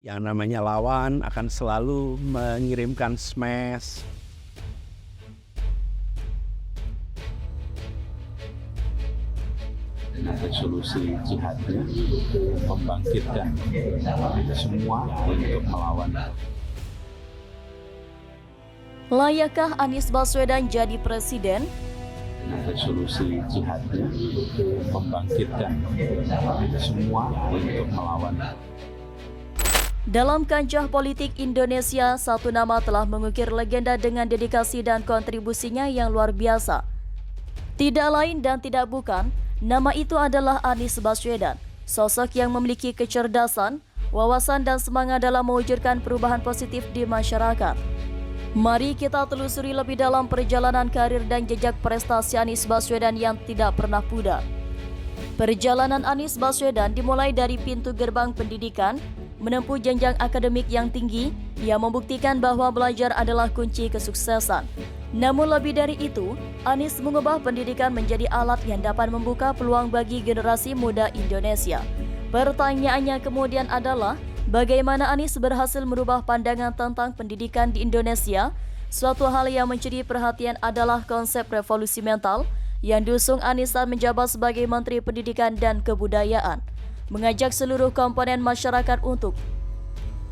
Yang namanya lawan akan selalu mengirimkan smash. Dengan resolusi jihadnya membangkitkan semua untuk melawan. Layakkah Anies Baswedan jadi presiden? Dengan resolusi jihadnya membangkitkan semua untuk melawan. Dalam kancah politik Indonesia, satu nama telah mengukir legenda dengan dedikasi dan kontribusinya yang luar biasa. Tidak lain dan tidak bukan, nama itu adalah Anies Baswedan, sosok yang memiliki kecerdasan, wawasan dan semangat dalam mewujudkan perubahan positif di masyarakat. Mari kita telusuri lebih dalam perjalanan karir dan jejak prestasi Anies Baswedan yang tidak pernah pudar. Perjalanan Anies Baswedan dimulai dari pintu gerbang pendidikan, menempuh jenjang akademik yang tinggi, yang membuktikan bahwa belajar adalah kunci kesuksesan. Namun lebih dari itu, Anies mengubah pendidikan menjadi alat yang dapat membuka peluang bagi generasi muda Indonesia. Pertanyaannya kemudian adalah, bagaimana Anies berhasil merubah pandangan tentang pendidikan di Indonesia? Suatu hal yang mencuri perhatian adalah konsep revolusi mental yang diusung Anies saat menjabat sebagai Menteri Pendidikan dan Kebudayaan, mengajak seluruh komponen masyarakat untuk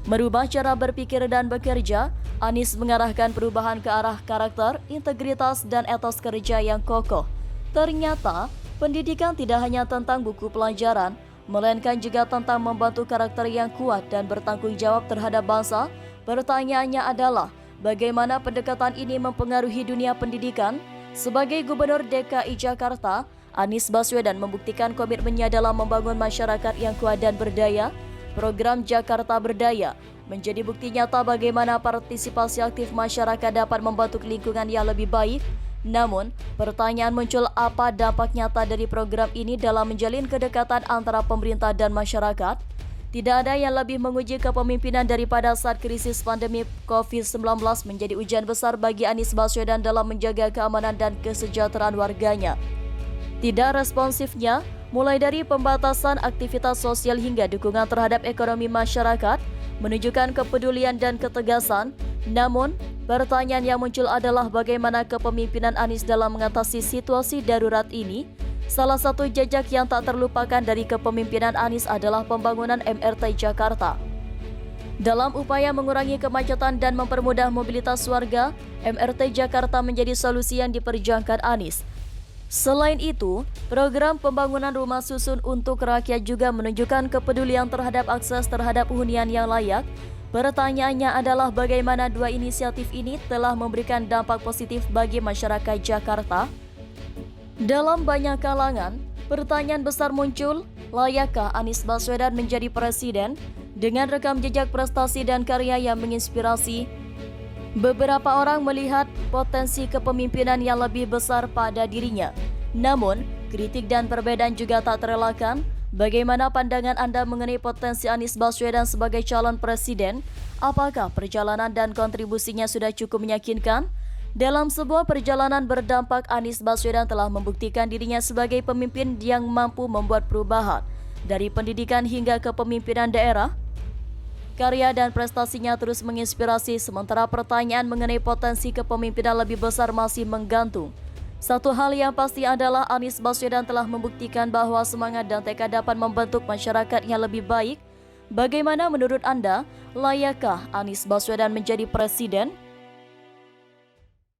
merubah cara berpikir dan bekerja. Anies mengarahkan perubahan ke arah karakter, integritas, dan etos kerja yang kokoh. Ternyata, pendidikan tidak hanya tentang buku pelajaran, melainkan juga tentang membantu karakter yang kuat dan bertanggung jawab terhadap bangsa. Pertanyaannya adalah, bagaimana pendekatan ini mempengaruhi dunia pendidikan? Sebagai Gubernur DKI Jakarta, Anies Baswedan membuktikan komitmennya dalam membangun masyarakat yang kuat dan berdaya. Program Jakarta Berdaya menjadi bukti nyata bagaimana partisipasi aktif masyarakat dapat membantu lingkungan yang lebih baik. Namun, pertanyaan muncul, apa dampak nyata dari program ini dalam menjalin kedekatan antara pemerintah dan masyarakat? Tidak ada yang lebih menguji kepemimpinan daripada saat krisis pandemi COVID-19 menjadi ujian besar bagi Anies Baswedan dalam menjaga keamanan dan kesejahteraan warganya. Tidak responsifnya, mulai dari pembatasan aktivitas sosial hingga dukungan terhadap ekonomi masyarakat, menunjukkan kepedulian dan ketegasan. Namun, pertanyaan yang muncul adalah bagaimana kepemimpinan Anies dalam mengatasi situasi darurat ini. Salah satu jejak yang tak terlupakan dari kepemimpinan Anies adalah pembangunan MRT Jakarta. Dalam upaya mengurangi kemacetan dan mempermudah mobilitas warga, MRT Jakarta menjadi solusi yang diperjuangkan Anies. Selain itu, program pembangunan rumah susun untuk rakyat juga menunjukkan kepedulian terhadap akses terhadap hunian yang layak. Pertanyaannya adalah bagaimana dua inisiatif ini telah memberikan dampak positif bagi masyarakat Jakarta. Dalam banyak kalangan, pertanyaan besar muncul, layakkah Anies Baswedan menjadi presiden? Dengan rekam jejak prestasi dan karya yang menginspirasi, beberapa orang melihat potensi kepemimpinan yang lebih besar pada dirinya. Namun, kritik dan perbedaan juga tak terelakkan. Bagaimana pandangan Anda mengenai potensi Anies Baswedan sebagai calon presiden? Apakah perjalanan dan kontribusinya sudah cukup meyakinkan? Dalam sebuah perjalanan berdampak, Anies Baswedan telah membuktikan dirinya sebagai pemimpin yang mampu membuat perubahan, dari pendidikan hingga kepemimpinan daerah. Karya dan prestasinya terus menginspirasi, sementara pertanyaan mengenai potensi kepemimpinan lebih besar masih menggantung. Satu hal yang pasti adalah Anies Baswedan telah membuktikan bahwa semangat dan tekad dapat membentuk masyarakat yang lebih baik. Bagaimana menurut Anda, layakkah Anies Baswedan menjadi presiden?